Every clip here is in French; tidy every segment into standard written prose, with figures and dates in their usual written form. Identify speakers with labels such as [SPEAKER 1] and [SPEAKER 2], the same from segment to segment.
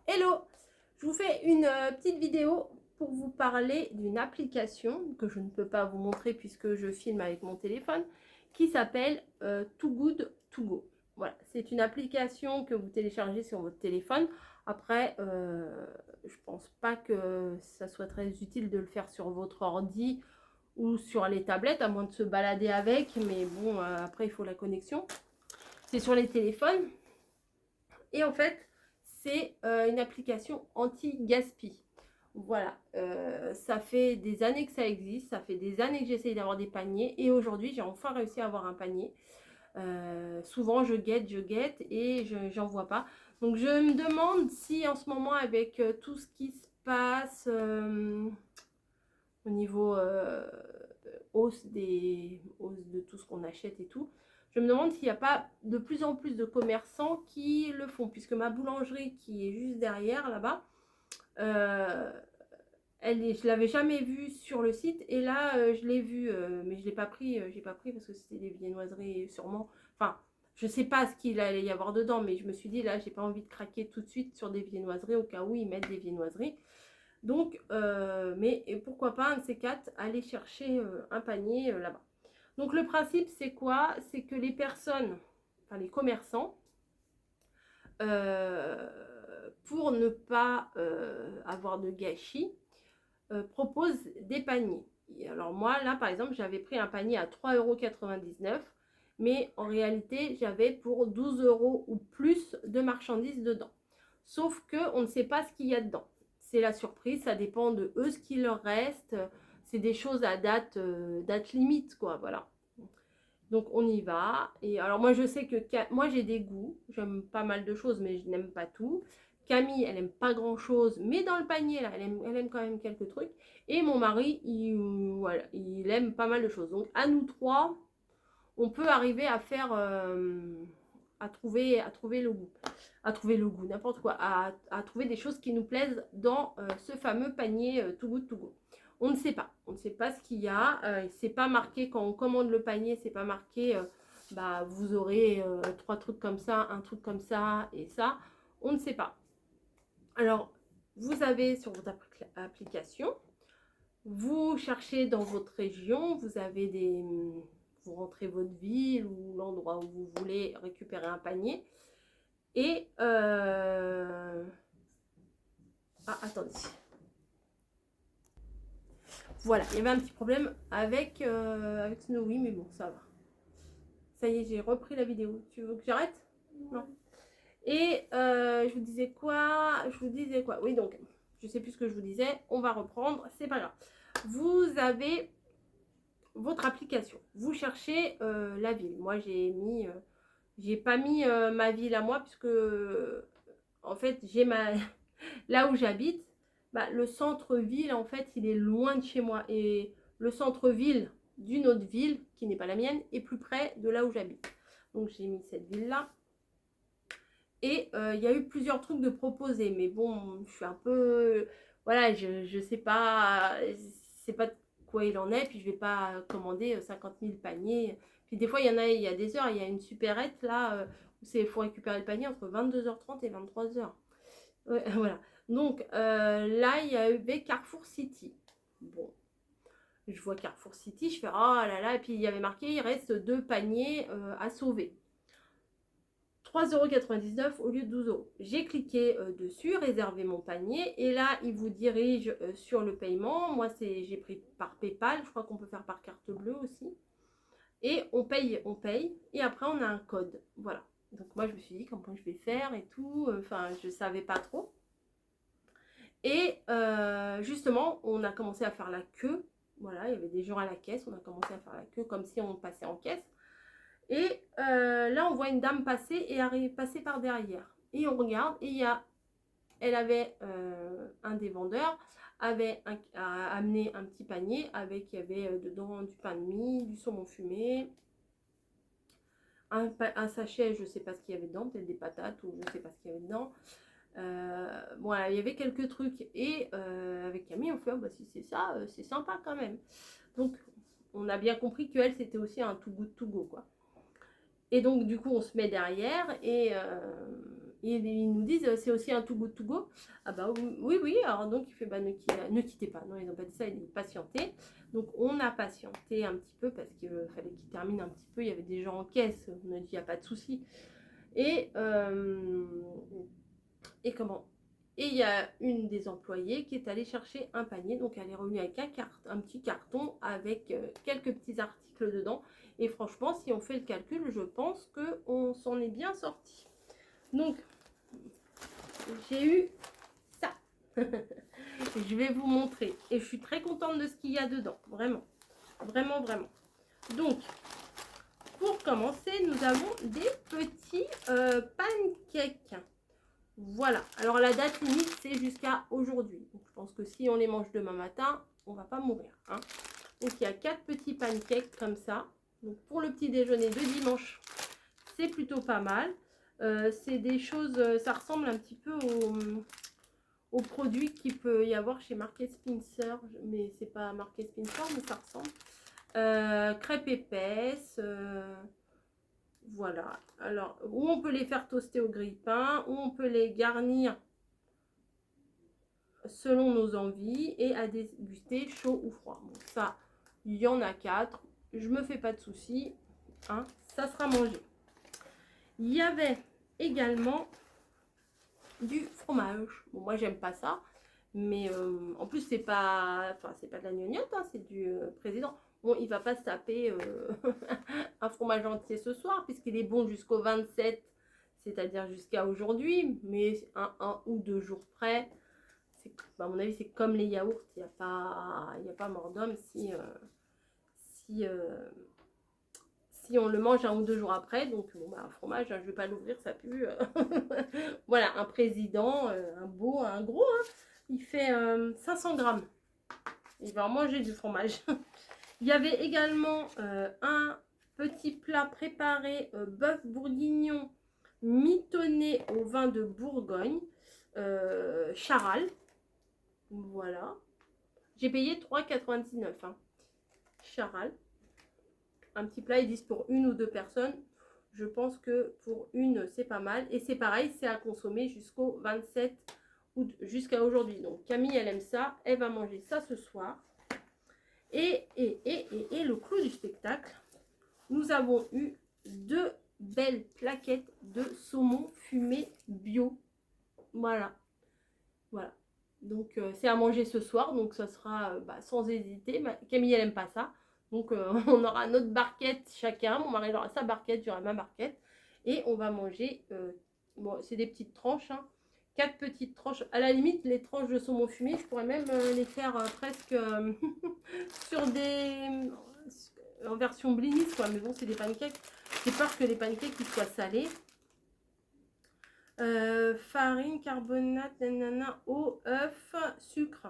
[SPEAKER 1] Hello, je vous fais une petite vidéo pour vous parler d'une application que je ne peux pas vous montrer puisque je filme avec mon téléphone qui s'appelle Too Good To Go. Voilà, c'est une application que vous téléchargez sur votre téléphone. Après, je pense pas que ça soit très utile de le faire sur votre ordi ou sur les tablettes, à moins de se balader avec, mais bon, après il faut la connexion. C'est sur les téléphones. Et en fait, c'est une application anti-gaspi. Voilà, ça fait des années que ça existe, ça fait des années que j'essaye d'avoir des paniers et aujourd'hui j'ai enfin réussi à avoir un panier. Souvent je guette et j'en vois pas. Donc je me demande si en ce moment avec tout ce qui se passe au niveau hausse de tout ce qu'on achète et tout, je me demande s'il n'y a pas de plus en plus de commerçants qui le font, puisque ma boulangerie qui est juste derrière là-bas, je l'avais jamais vue sur le site et là je l'ai vue, mais je l'ai pas pris, j'ai pas pris parce que c'était des viennoiseries sûrement. Enfin, je sais pas ce qu'il allait y avoir dedans, mais je me suis dit là j'ai pas envie de craquer tout de suite sur des viennoiseries au cas où ils mettent des viennoiseries. Donc, mais pourquoi pas un de ces quatre aller chercher un panier là-bas. Donc le principe c'est quoi? C'est que les personnes, enfin les commerçants, pour ne pas avoir de gâchis, proposent des paniers. Et alors moi là par exemple j'avais pris un panier à 3,99 €, mais en réalité j'avais pour 12 € ou plus de marchandises dedans. Sauf que on ne sait pas ce qu'il y a dedans. C'est la surprise, ça dépend de eux ce qu'il leur reste. C'est des choses à date limite quoi, voilà. Donc on y va. Et alors moi je sais que moi j'ai des goûts, j'aime pas mal de choses mais je n'aime pas tout. Camille elle aime pas grand chose mais dans le panier là elle aime quand même quelques trucs. Et mon mari voilà, il aime pas mal de choses. Donc à nous trois on peut arriver à faire à trouver le goût. À trouver le goût, n'importe quoi. À trouver des choses qui nous plaisent dans ce fameux panier Too Good To Go. On ne sait pas. On ne sait pas ce qu'il y a. C'est pas marqué quand on commande le panier, c'est pas marqué bah, vous aurez 3 trucs comme ça, un truc comme ça et ça. On ne sait pas. Alors, vous avez sur votre application, vous cherchez dans votre région, vous avez vous rentrez votre ville ou l'endroit où vous voulez récupérer un panier. Et attendez. Voilà, il y avait un petit problème avec Snowy, mais bon, ça va. Ça y est, j'ai repris la vidéo. Tu veux que j'arrête? Non. Et je vous disais quoi? Oui, donc, je sais plus ce que je vous disais. On va reprendre, c'est pas grave. Vous avez votre application. Vous cherchez la ville. Moi, j'ai pas mis ma ville à moi puisque en fait, j'ai là où j'habite, bah, le centre-ville, en fait, il est loin de chez moi. Et le centre-ville d'une autre ville, qui n'est pas la mienne, est plus près de là où j'habite. Donc, j'ai mis cette ville-là. Et il y a eu plusieurs trucs de proposer. Mais bon, je suis un peu... Voilà, je sais pas... C'est pas de quoi il en est. Puis, je vais pas commander 50 000 paniers. Puis, des fois, il y a des heures. Il y a une supérette, là, où il faut récupérer le panier entre 22h30 et 23h. Ouais, voilà. Donc là, il y avait Carrefour City. Bon, je vois Carrefour City, je fais oh là là, et puis il y avait marqué il reste 2 paniers à sauver. 3,99 € au lieu de 12 €. J'ai cliqué dessus, réserver mon panier, et là, il vous dirige sur le paiement. Moi, j'ai pris par PayPal, je crois qu'on peut faire par carte bleue aussi. Et on paye, et après, on a un code. Voilà. Donc moi, je me suis dit comment je vais faire et tout. Enfin, je savais pas trop. Et justement, on a commencé à faire la queue. Voilà, il y avait des gens à la caisse. On a commencé à faire la queue comme si on passait en caisse. Et là, on voit une dame passer et passer par derrière. Et on regarde et elle avait un des vendeurs avait amené un petit panier avec, il y avait dedans du pain de mie, du saumon fumé, un sachet, je ne sais pas ce qu'il y avait dedans, peut-être des patates ou je ne sais pas ce qu'il y avait dedans. Voilà, il y avait quelques trucs et avec Camille on fait oh, bah, si c'est ça c'est sympa quand même. Donc on a bien compris qu'elle c'était aussi un Too Good To Go quoi. Et donc du coup on se met derrière ils nous disent c'est aussi un too good to go. Ah bah oui, oui. Alors donc il fait bah, ne quittez pas. Non, ils n'ont pas dit ça, ils disent patientez. Donc on a patienté un petit peu parce qu'il fallait qu'ils terminent un petit peu. Il y avait des gens en caisse. On a dit il n'y a pas de souci. Et comment? Et il y a une des employées qui est allée chercher un panier. Donc elle est revenue avec un petit carton avec quelques petits articles dedans. Et franchement, si on fait le calcul, je pense qu'on s'en est bien sorti. Donc, j'ai eu ça. Je vais vous montrer. Et je suis très contente de ce qu'il y a dedans. Vraiment. Vraiment, vraiment. Donc, pour commencer, nous avons des petits pancakes. Voilà. Alors, la date limite, c'est jusqu'à aujourd'hui. Donc, je pense que si on les mange demain matin, on ne va pas mourir. Hein. Donc, il y a 4 petits pancakes comme ça. Donc, pour le petit déjeuner de dimanche, c'est plutôt pas mal. C'est des choses, ça ressemble un petit peu aux produits qu'il peut y avoir chez Market Spencer, mais c'est pas Market Spencer, mais ça ressemble. Crêpes épaisses, voilà. Alors, où on peut les faire toaster au grille-pain, ou on peut les garnir selon nos envies et à déguster chaud ou froid. Bon, ça, il y en a 4. Je me fais pas de soucis, hein, ça sera mangé. Il y avait également du fromage. Bon, moi, j'aime pas ça. Mais en plus, c'est pas de la gnognotte, hein, c'est du président. Bon, il va pas se taper un fromage entier ce soir, puisqu'il est bon jusqu'au 27, c'est-à-dire jusqu'à aujourd'hui. Mais un ou 2 jours près, à mon avis, c'est comme les yaourts. Il n'y a pas mort d'homme si on le mange 1 ou 2 jours après. Donc bon, bah, un fromage, hein, je vais pas l'ouvrir, ça pue. Voilà, un président, un beau, un gros, hein, il fait 500 grammes. Il va en manger du fromage. Il y avait également un petit plat préparé, bœuf bourguignon mitonné au vin de Bourgogne, Charal. Voilà. J'ai payé 3,99 €. Hein. Charal. Un petit plat, ils disent pour 1 ou 2 personnes. Je pense que pour une, c'est pas mal. Et c'est pareil, c'est à consommer jusqu'au 27 août, jusqu'à aujourd'hui. Donc Camille, elle aime ça. Elle va manger ça ce soir. Et le clou du spectacle, nous avons eu 2 belles plaquettes de saumon fumé bio. Voilà. Voilà. Donc c'est à manger ce soir. Donc ça sera sans hésiter. Camille, elle aime pas ça. Donc on aura notre barquette chacun. Mon mari aura sa barquette, j'aurai ma barquette. Et on va manger, bon, c'est des petites tranches. Hein, 4 petites tranches. À la limite, les tranches de saumon fumé, je pourrais même les faire presque sur des... en version blinis, quoi. Mais bon, c'est des pancakes. J'ai peur que les pancakes ils soient salés. Farine, carbonate, nanana, eau, œuf, sucre.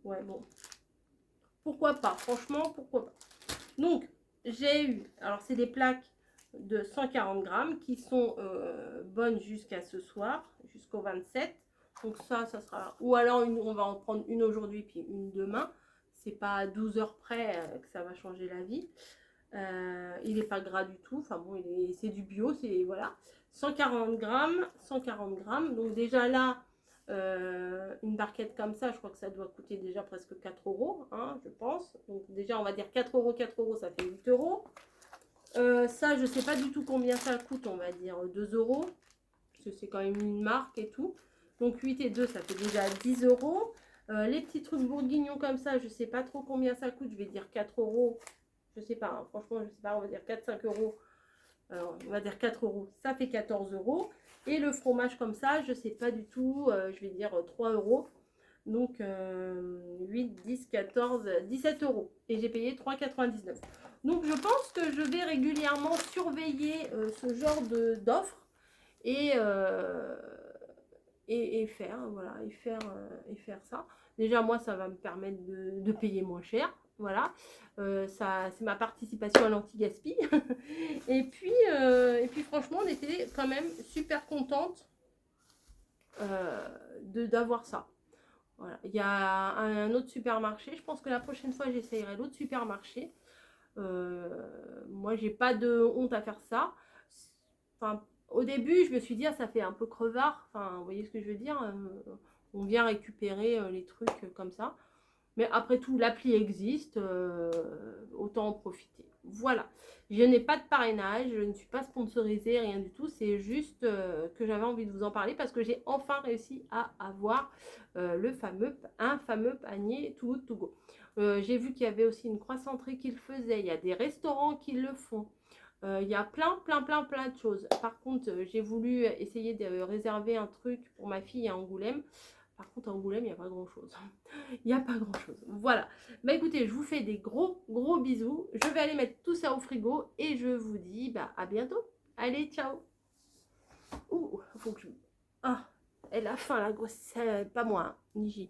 [SPEAKER 1] Ouais, bon. Pourquoi pas? Franchement, pourquoi pas? Donc, j'ai eu... Alors, c'est des plaques de 140 grammes qui sont bonnes jusqu'à ce soir, jusqu'au 27. Donc, ça sera... Ou alors, on va en prendre une aujourd'hui, puis une demain. C'est pas à 12 heures près que ça va changer la vie. Il n'est pas gras du tout. Enfin bon, c'est du bio, c'est... Voilà. 140 grammes, 140 grammes. Donc déjà là, une barquette comme ça, je crois que ça doit coûter déjà presque 4 €, hein, je pense. Donc déjà, on va dire 4 €, 4 €, ça fait 8 €. Ça, je sais pas du tout combien ça coûte, on va dire 2 €. Parce que c'est quand même une marque et tout. Donc 8 et 2, ça fait déjà 10 €. Les petits trucs bourguignons comme ça, je sais pas trop combien ça coûte. Je vais dire 4 €. Je sais pas, hein, franchement, je sais pas, on va dire 4-5 €. Alors, on va dire 4 €, ça fait 14 €. Et le fromage comme ça, je sais pas du tout, je vais dire 3 €. Donc 8, 10, 14, 17 €. Et j'ai payé 3,99 €. Donc je pense que je vais régulièrement surveiller ce genre d'offres et faire, voilà, et faire ça. Déjà, moi, ça va me permettre de payer moins cher. Voilà, ça, c'est ma participation à l'anti-gaspi. et puis, franchement, on était quand même super contente d'avoir ça. Voilà. Il y a un autre supermarché. Je pense que la prochaine fois, j'essayerai l'autre supermarché. Moi, j'ai pas de honte à faire ça. Enfin, au début, je me suis dit, ah, ça fait un peu crevard. Enfin, vous voyez ce que je veux dire, on vient récupérer les trucs comme ça. Mais après tout, l'appli existe, autant en profiter. Voilà. Je n'ai pas de parrainage, je ne suis pas sponsorisée, rien du tout. C'est juste que j'avais envie de vous en parler parce que j'ai enfin réussi à avoir un fameux panier Too Good To Go. J'ai vu qu'il y avait aussi une croissanterie qui le faisait. Il y a des restaurants qui le font. Il y a plein de choses. Par contre, j'ai voulu essayer de réserver un truc pour ma fille à Angoulême. Par contre, à Angoulême, il n'y a pas grand-chose. Il n'y a pas grand-chose. Voilà. Bah écoutez, je vous fais des gros bisous. Je vais aller mettre tout ça au frigo et je vous dis bah, à bientôt. Allez, ciao. Ouh, faut que je... Ah, elle a faim la grosse... Pas moi, hein, Niji.